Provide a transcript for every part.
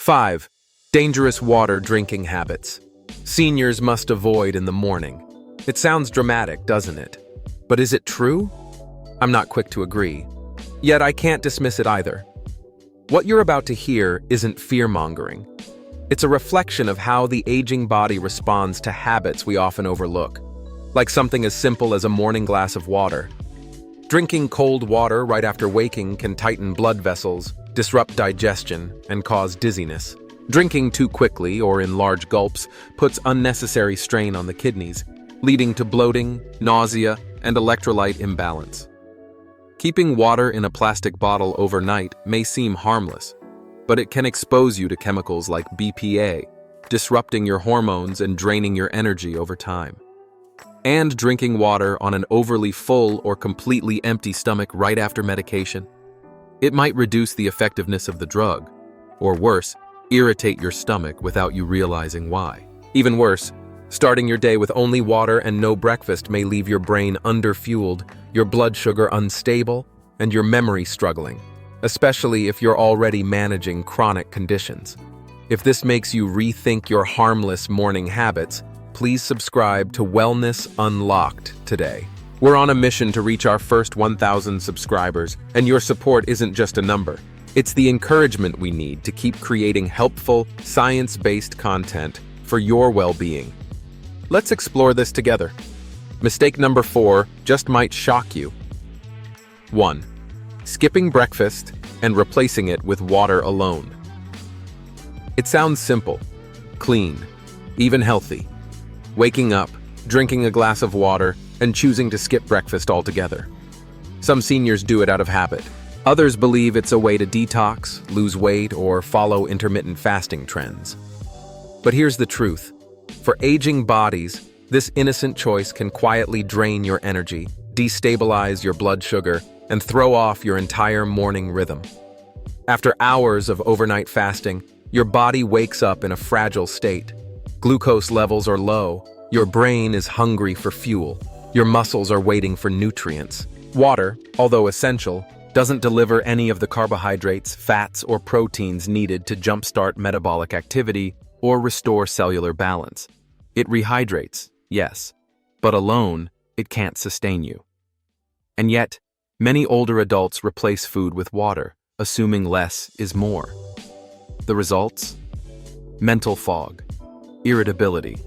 5. Dangerous water drinking habits. Seniors must avoid in the morning. It sounds dramatic, doesn't it? But is it true? I'm not quick to agree. Yet I can't dismiss it either. What you're about to hear isn't fear-mongering. It's a reflection of how the aging body responds to habits we often overlook, like something as simple as a morning glass of water. Drinking cold water right after waking can tighten blood vessels, disrupt digestion, and cause dizziness. Drinking too quickly or in large gulps puts unnecessary strain on the kidneys, leading to bloating, nausea, and electrolyte imbalance. Keeping water in a plastic bottle overnight may seem harmless, but it can expose you to chemicals like BPA, disrupting your hormones and draining your energy over time. And drinking water on an overly full or completely empty stomach right after medication. It might reduce the effectiveness of the drug, or worse, irritate your stomach without you realizing why. Even worse, starting your day with only water and no breakfast may leave your brain underfueled, your blood sugar unstable, and your memory struggling, especially if you're already managing chronic conditions. If this makes you rethink your harmless morning habits, please subscribe to Wellness Unlocked today. We're on a mission to reach our first 1,000 subscribers, and your support isn't just a number. It's the encouragement we need to keep creating helpful, science-based content for your well-being. Let's explore this together. Mistake number 4 just might shock you. 1. Skipping breakfast and replacing it with water alone. It sounds simple, clean, even healthy. Waking up, drinking a glass of water, and choosing to skip breakfast altogether. Some seniors do it out of habit. Others believe it's a way to detox, lose weight, or follow intermittent fasting trends. But here's the truth. For aging bodies, this innocent choice can quietly drain your energy, destabilize your blood sugar, and throw off your entire morning rhythm. After hours of overnight fasting, your body wakes up in a fragile state. Glucose levels are low, your brain is hungry for fuel, your muscles are waiting for nutrients. Water, although essential, doesn't deliver any of the carbohydrates, fats, or proteins needed to jumpstart metabolic activity or restore cellular balance. It rehydrates, yes, but alone, it can't sustain you. And yet, many older adults replace food with water, assuming less is more. The results? Mental fog, irritability,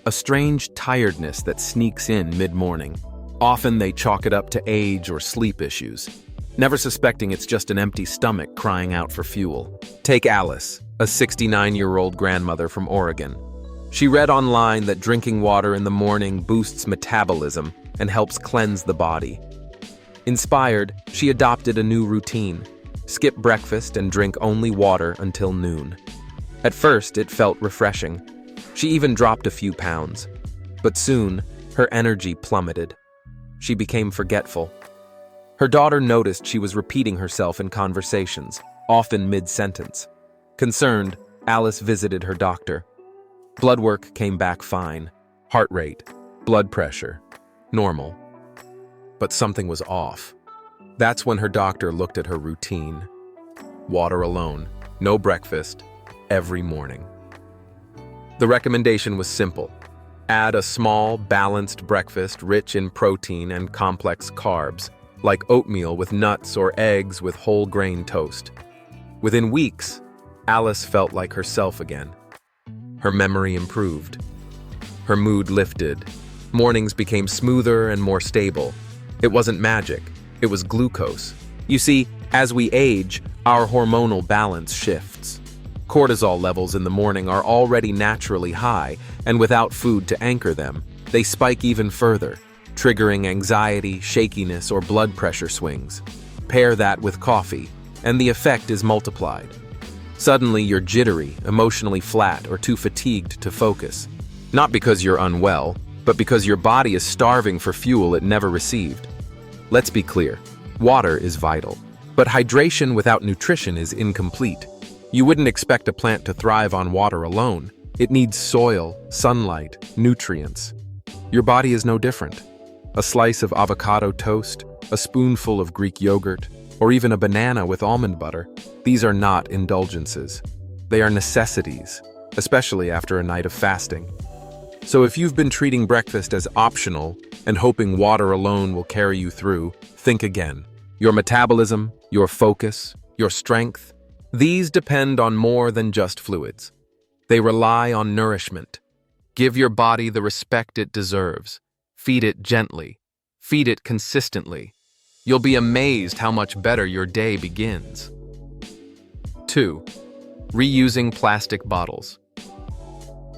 a strange tiredness that sneaks in mid-morning. Often they chalk it up to age or sleep issues, never suspecting it's just an empty stomach crying out for fuel. Take Alice, a 69-year-old grandmother from Oregon. She read online that drinking water in the morning boosts metabolism and helps cleanse the body. Inspired, she adopted a new routine: skip breakfast and drink only water until noon. At first, it felt refreshing. She even dropped a few pounds. But soon, her energy plummeted. She became forgetful. Her daughter noticed she was repeating herself in conversations, often mid-sentence. Concerned, Alice visited her doctor. Blood work came back fine. Heart rate, blood pressure, normal. But something was off. That's when her doctor looked at her routine. Water alone, no breakfast, every morning. The recommendation was simple. Add a small, balanced breakfast rich in protein and complex carbs, like oatmeal with nuts or eggs with whole grain toast. Within weeks, Alice felt like herself again. Her memory improved. Her mood lifted. Mornings became smoother and more stable. It wasn't magic, it was glucose. You see, as we age, our hormonal balance shifts. Cortisol levels in the morning are already naturally high, and without food to anchor them, they spike even further, triggering anxiety, shakiness, or blood pressure swings. Pair that with coffee, and the effect is multiplied. Suddenly you're jittery, emotionally flat, or too fatigued to focus. Not because you're unwell, but because your body is starving for fuel it never received. Let's be clear, water is vital, but hydration without nutrition is incomplete. You wouldn't expect a plant to thrive on water alone. It needs soil, sunlight, nutrients. Your body is no different. A slice of avocado toast, a spoonful of Greek yogurt, or even a banana with almond butter, these are not indulgences. They are necessities, especially after a night of fasting. So if you've been treating breakfast as optional and hoping water alone will carry you through, think again. Your metabolism, your focus, your strength, these depend on more than just fluids. They rely on nourishment. Give your body the respect it deserves. Feed it gently. Feed it consistently. You'll be amazed how much better your day begins. 2. Reusing plastic bottles.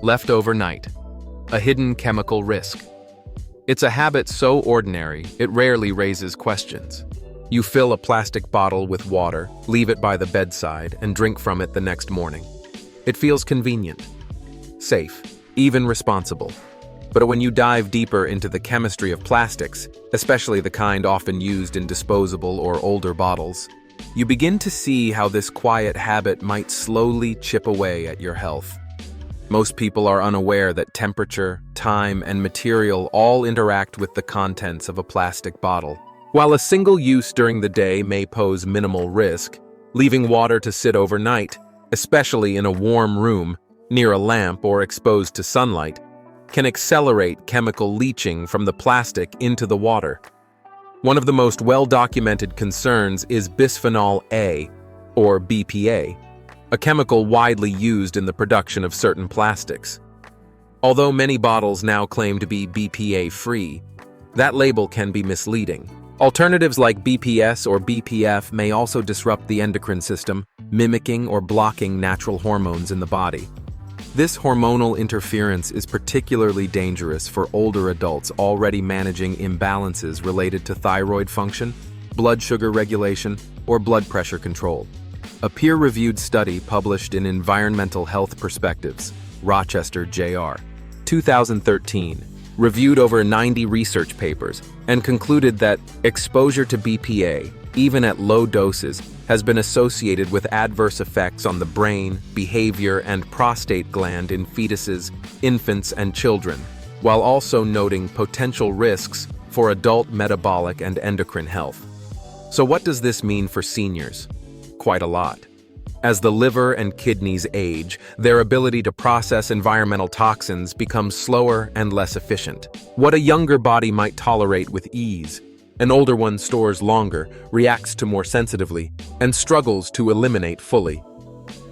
Left overnight. A hidden chemical risk. It's a habit so ordinary, it rarely raises questions. You fill a plastic bottle with water, leave it by the bedside, and drink from it the next morning. It feels convenient, safe, even responsible. But when you dive deeper into the chemistry of plastics, especially the kind often used in disposable or older bottles, you begin to see how this quiet habit might slowly chip away at your health. Most people are unaware that temperature, time, and material all interact with the contents of a plastic bottle. While a single use during the day may pose minimal risk, leaving water to sit overnight, especially in a warm room, near a lamp or exposed to sunlight, can accelerate chemical leaching from the plastic into the water. One of the most well-documented concerns is bisphenol A, or BPA, a chemical widely used in the production of certain plastics. Although many bottles now claim to be BPA-free, that label can be misleading. Alternatives like BPS or BPF may also disrupt the endocrine system, mimicking or blocking natural hormones in the body. This hormonal interference is particularly dangerous for older adults already managing imbalances related to thyroid function, blood sugar regulation, or blood pressure control. A peer-reviewed study published in Environmental Health Perspectives, Rochester, JR, 2013, reviewed over 90 research papers and concluded that exposure to BPA, even at low doses, has been associated with adverse effects on the brain, behavior, and prostate gland in fetuses, infants, and children, while also noting potential risks for adult metabolic and endocrine health. So what does this mean for seniors? Quite a lot. As the liver and kidneys age, their ability to process environmental toxins becomes slower and less efficient. What a younger body might tolerate with ease, an older one stores longer, reacts to more sensitively, and struggles to eliminate fully.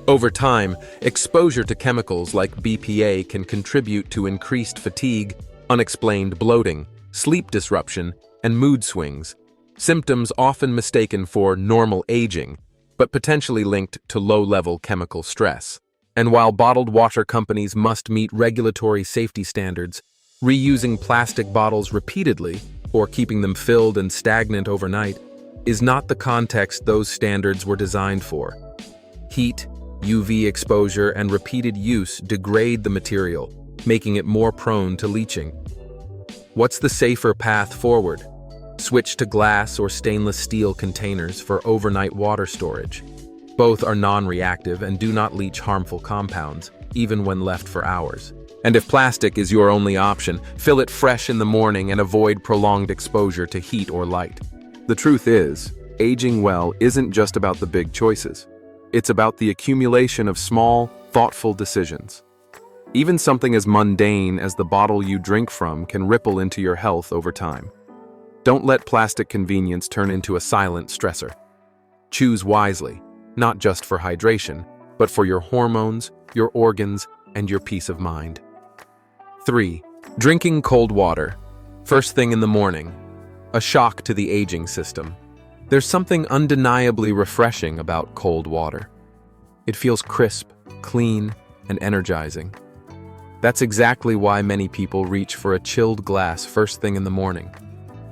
Over time, exposure to chemicals like BPA can contribute to increased fatigue, unexplained bloating, sleep disruption, and mood swings, symptoms often mistaken for normal aging, but potentially linked to low-level chemical stress. And while bottled water companies must meet regulatory safety standards, reusing plastic bottles repeatedly, or keeping them filled and stagnant overnight, is not the context those standards were designed for. Heat, UV exposure, and repeated use degrade the material, making it more prone to leaching. What's the safer path forward? Switch to glass or stainless steel containers for overnight water storage. Both are non-reactive and do not leach harmful compounds, even when left for hours. And if plastic is your only option, fill it fresh in the morning and avoid prolonged exposure to heat or light. The truth is, aging well isn't just about the big choices. It's about the accumulation of small, thoughtful decisions. Even something as mundane as the bottle you drink from can ripple into your health over time. Don't let plastic convenience turn into a silent stressor. Choose wisely, not just for hydration, but for your hormones, your organs, and your peace of mind. 3. Drinking cold water. First thing in the morning. A shock to the aging system. There's something undeniably refreshing about cold water. It feels crisp, clean, and energizing. That's exactly why many people reach for a chilled glass first thing in the morning.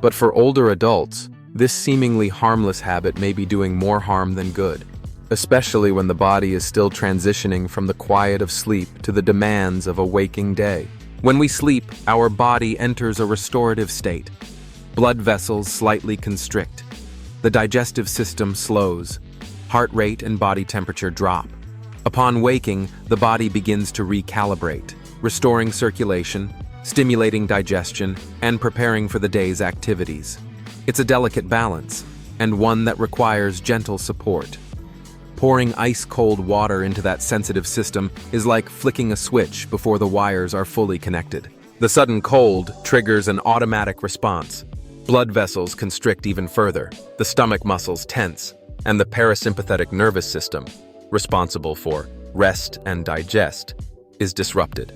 But for older adults, this seemingly harmless habit may be doing more harm than good, especially when the body is still transitioning from the quiet of sleep to the demands of a waking day. When we sleep, our body enters a restorative state. Blood vessels slightly constrict. The digestive system slows. Heart rate and body temperature drop. Upon waking, the body begins to recalibrate, restoring circulation, stimulating digestion, and preparing for the day's activities. It's a delicate balance, and one that requires gentle support. Pouring ice-cold water into that sensitive system is like flicking a switch before the wires are fully connected. The sudden cold triggers an automatic response. Blood vessels constrict even further, the stomach muscles tense, and the parasympathetic nervous system, responsible for rest and digest, is disrupted.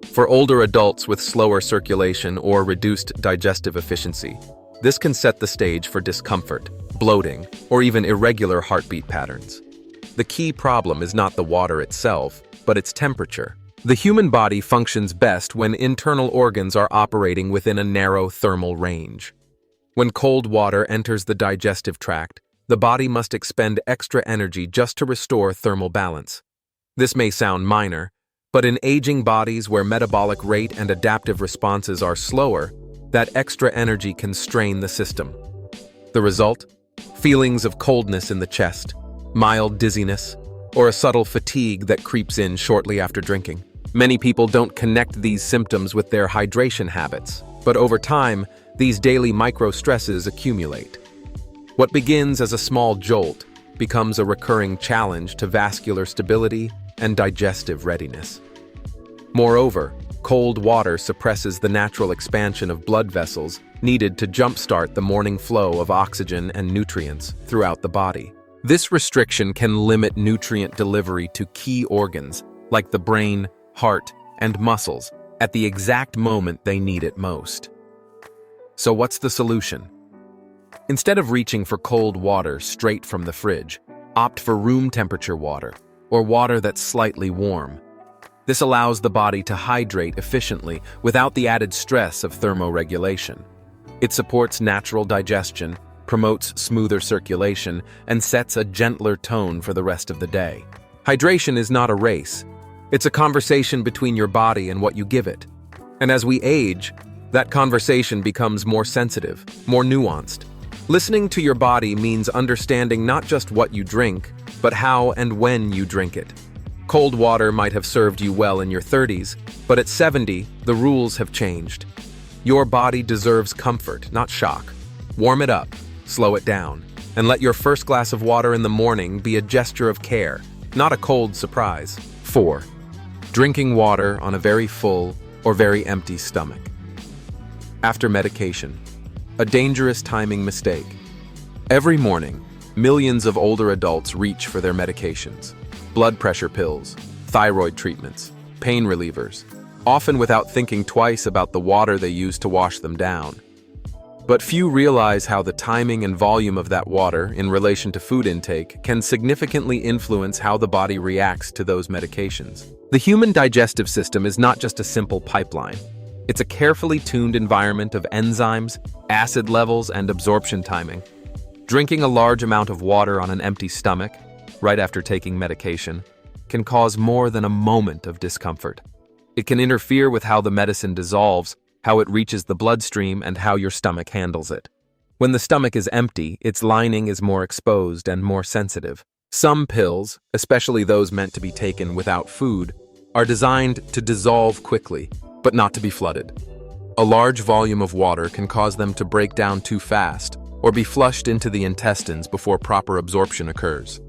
For older adults with slower circulation or reduced digestive efficiency, this can set the stage for discomfort, bloating, or even irregular heartbeat patterns. The key problem is not the water itself, but its temperature. The human body functions best when internal organs are operating within a narrow thermal range. When cold water enters the digestive tract, the body must expend extra energy just to restore thermal balance. This may sound minor, but in aging bodies where metabolic rate and adaptive responses are slower, that extra energy can strain the system. The result? Feelings of coldness in the chest, mild dizziness, or a subtle fatigue that creeps in shortly after drinking. Many people don't connect these symptoms with their hydration habits, but over time, these daily micro-stresses accumulate. What begins as a small jolt becomes a recurring challenge to vascular stability and digestive readiness. Moreover, cold water suppresses the natural expansion of blood vessels needed to jumpstart the morning flow of oxygen and nutrients throughout the body. This restriction can limit nutrient delivery to key organs like the brain, heart, and muscles at the exact moment they need it most. So what's the solution? Instead of reaching for cold water straight from the fridge, opt for room temperature water or water that's slightly warm. This allows the body to hydrate efficiently without the added stress of thermoregulation. It supports natural digestion, promotes smoother circulation, and sets a gentler tone for the rest of the day. Hydration is not a race. It's a conversation between your body and what you give it. And as we age, that conversation becomes more sensitive, more nuanced. Listening to your body means understanding not just what you drink, but how and when you drink it. Cold water might have served you well in your 30s, but at 70, the rules have changed. Your body deserves comfort, not shock. Warm it up, slow it down, and let your first glass of water in the morning be a gesture of care, not a cold surprise. 4. Drinking water on a very full or very empty stomach. After medication. A dangerous timing mistake. Every morning, millions of older adults reach for their medications. Blood pressure pills, thyroid treatments, pain relievers, often without thinking twice about the water they use to wash them down. But few realize how the timing and volume of that water in relation to food intake can significantly influence how the body reacts to those medications. The human digestive system is not just a simple pipeline. It's a carefully tuned environment of enzymes, acid levels, and absorption timing. Drinking a large amount of water on an empty stomach, right after taking medication, can cause more than a moment of discomfort. It can interfere with how the medicine dissolves, how it reaches the bloodstream, and how your stomach handles it. When the stomach is empty, its lining is more exposed and more sensitive. Some pills, especially those meant to be taken without food, are designed to dissolve quickly, but not to be flooded. A large volume of water can cause them to break down too fast or be flushed into the intestines before proper absorption occurs.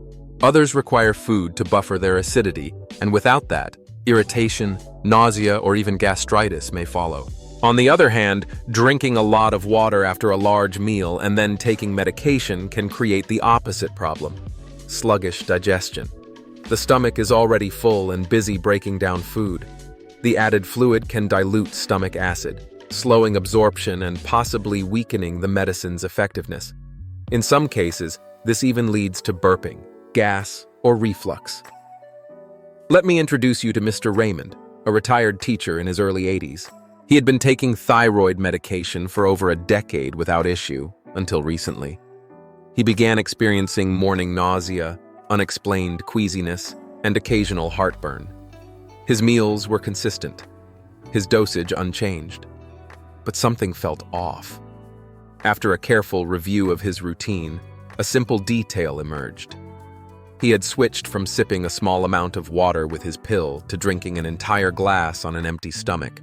Others require food to buffer their acidity, and without that, irritation, nausea, or even gastritis may follow. On the other hand, drinking a lot of water after a large meal and then taking medication can create the opposite problem: sluggish digestion. The stomach is already full and busy breaking down food. The added fluid can dilute stomach acid, slowing absorption and possibly weakening the medicine's effectiveness. In some cases, this even leads to burping, gas, or reflux. Let me introduce you to Mr. Raymond, a retired teacher in his early 80s. He had been taking thyroid medication for over a decade without issue, until recently. He began experiencing morning nausea, unexplained queasiness, and occasional heartburn. His meals were consistent, his dosage unchanged. But something felt off. After a careful review of his routine, a simple detail emerged. He had switched from sipping a small amount of water with his pill to drinking an entire glass on an empty stomach.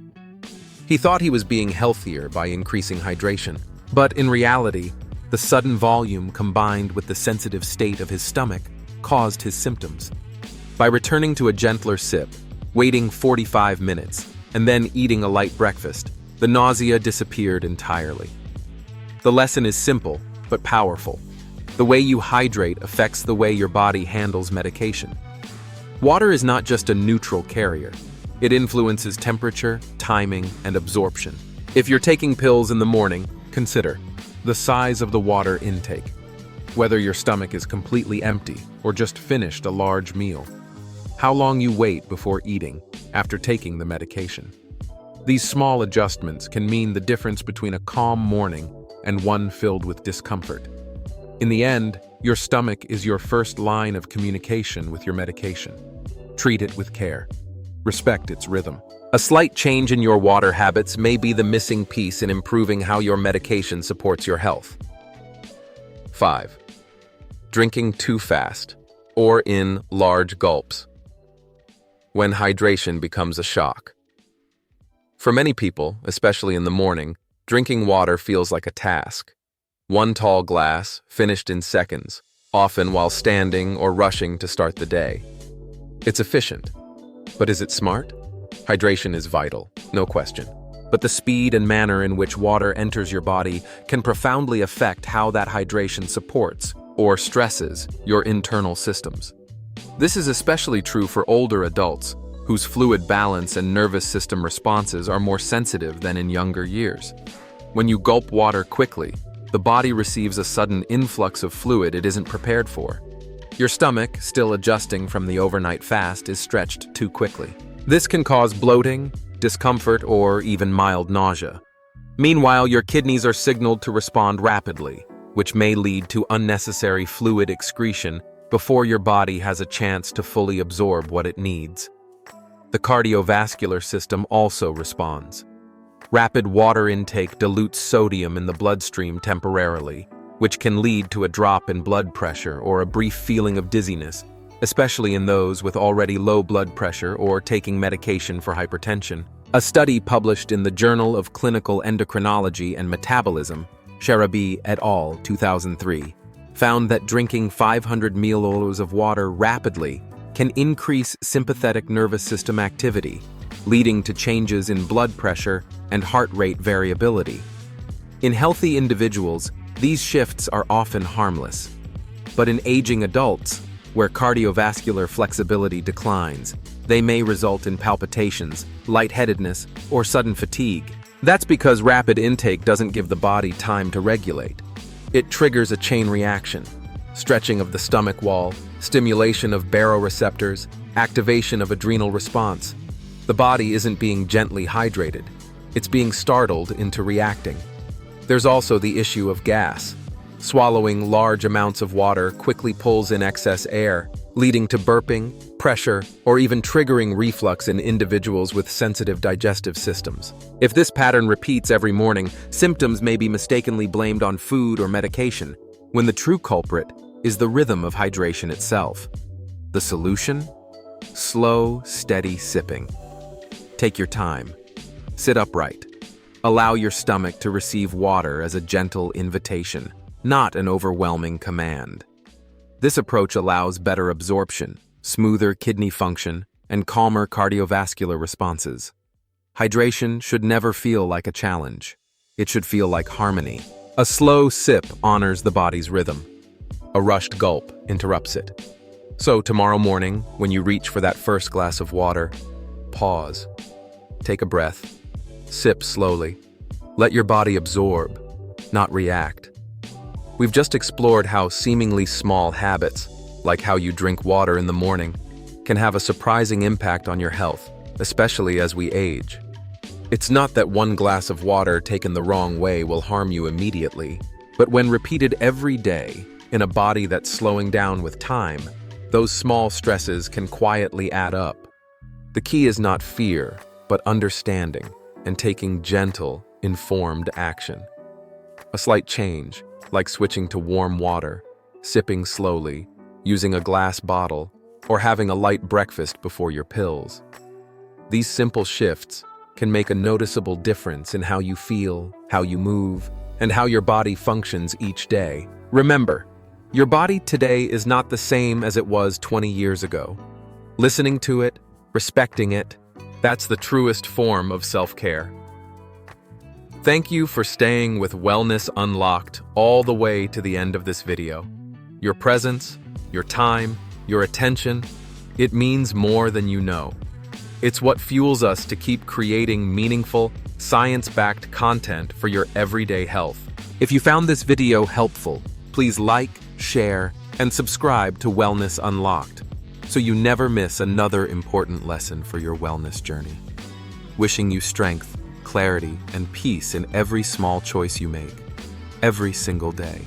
He thought he was being healthier by increasing hydration, but in reality, the sudden volume combined with the sensitive state of his stomach caused his symptoms. By returning to a gentler sip, waiting 45 minutes, and then eating a light breakfast, the nausea disappeared entirely. The lesson is simple, but powerful. The way you hydrate affects the way your body handles medication. Water is not just a neutral carrier. It influences temperature, timing, and absorption. If you're taking pills in the morning, consider the size of the water intake, whether your stomach is completely empty or just finished a large meal, how long you wait before eating after taking the medication. These small adjustments can mean the difference between a calm morning and one filled with discomfort. In the end, your stomach is your first line of communication with your medication. Treat it with care. Respect its rhythm. A slight change in your water habits may be the missing piece in improving how your medication supports your health. 5. Drinking too fast, or in large gulps. When hydration becomes a shock. For many people, especially in the morning, drinking water feels like a task. One tall glass, finished in seconds, often while standing or rushing to start the day. It's efficient. But is it smart? Hydration is vital, no question. But the speed and manner in which water enters your body can profoundly affect how that hydration supports or stresses your internal systems. This is especially true for older adults, whose fluid balance and nervous system responses are more sensitive than in younger years. When you gulp water quickly, the body receives a sudden influx of fluid it isn't prepared for. Your stomach, still adjusting from the overnight fast, is stretched too quickly. This can cause bloating, discomfort, or even mild nausea. Meanwhile, your kidneys are signaled to respond rapidly, which may lead to unnecessary fluid excretion before your body has a chance to fully absorb what it needs. The cardiovascular system also responds. Rapid water intake dilutes sodium in the bloodstream temporarily, which can lead to a drop in blood pressure or a brief feeling of dizziness, especially in those with already low blood pressure or taking medication for hypertension. A study published in the Journal of Clinical Endocrinology and Metabolism, Sharabi et al., 2003, found that drinking 500 milliliters of water rapidly can increase sympathetic nervous system activity, leading to changes in blood pressure and heart rate variability. In healthy individuals, these shifts are often harmless. But in aging adults, where cardiovascular flexibility declines, they may result in palpitations, lightheadedness, or sudden fatigue. That's because rapid intake doesn't give the body time to regulate. It triggers a chain reaction: stretching of the stomach wall, stimulation of baroreceptors, activation of adrenal response. The body isn't being gently hydrated. It's being startled into reacting. There's also the issue of gas. Swallowing large amounts of water quickly pulls in excess air, leading to burping, pressure, or even triggering reflux in individuals with sensitive digestive systems. If this pattern repeats every morning, symptoms may be mistakenly blamed on food or medication, when the true culprit is the rhythm of hydration itself. The solution? Slow, steady sipping. Take your time. Sit upright. Allow your stomach to receive water as a gentle invitation, not an overwhelming command. This approach allows better absorption, smoother kidney function, and calmer cardiovascular responses. Hydration should never feel like a challenge. It should feel like harmony. A slow sip honors the body's rhythm. A rushed gulp interrupts it. So tomorrow morning, when you reach for that first glass of water, pause. Take a breath. Sip slowly. Let your body absorb, not react. We've just explored how seemingly small habits, like how you drink water in the morning, can have a surprising impact on your health, especially as we age. It's not that one glass of water taken the wrong way will harm you immediately, but when repeated every day in a body that's slowing down with time, those small stresses can quietly add up. The key is not fear, but understanding and taking gentle, informed action. A slight change, like switching to warm water, sipping slowly, using a glass bottle, or having a light breakfast before your pills. These simple shifts can make a noticeable difference in how you feel, how you move, and how your body functions each day. Remember, Your body today is not the same as it was 20 years ago. Listening to it, respecting it, that's the truest form of self-care. Thank you for staying with Wellness Unlocked all the way to the end of this video. Your presence, your time, your attention, it means more than you know. It's what fuels us to keep creating meaningful, science-backed content for your everyday health. If you found this video helpful, please like, share, and subscribe to Wellness Unlocked so you never miss another important lesson for your wellness journey. Wishing you strength, clarity, and peace in every small choice you make, every single day.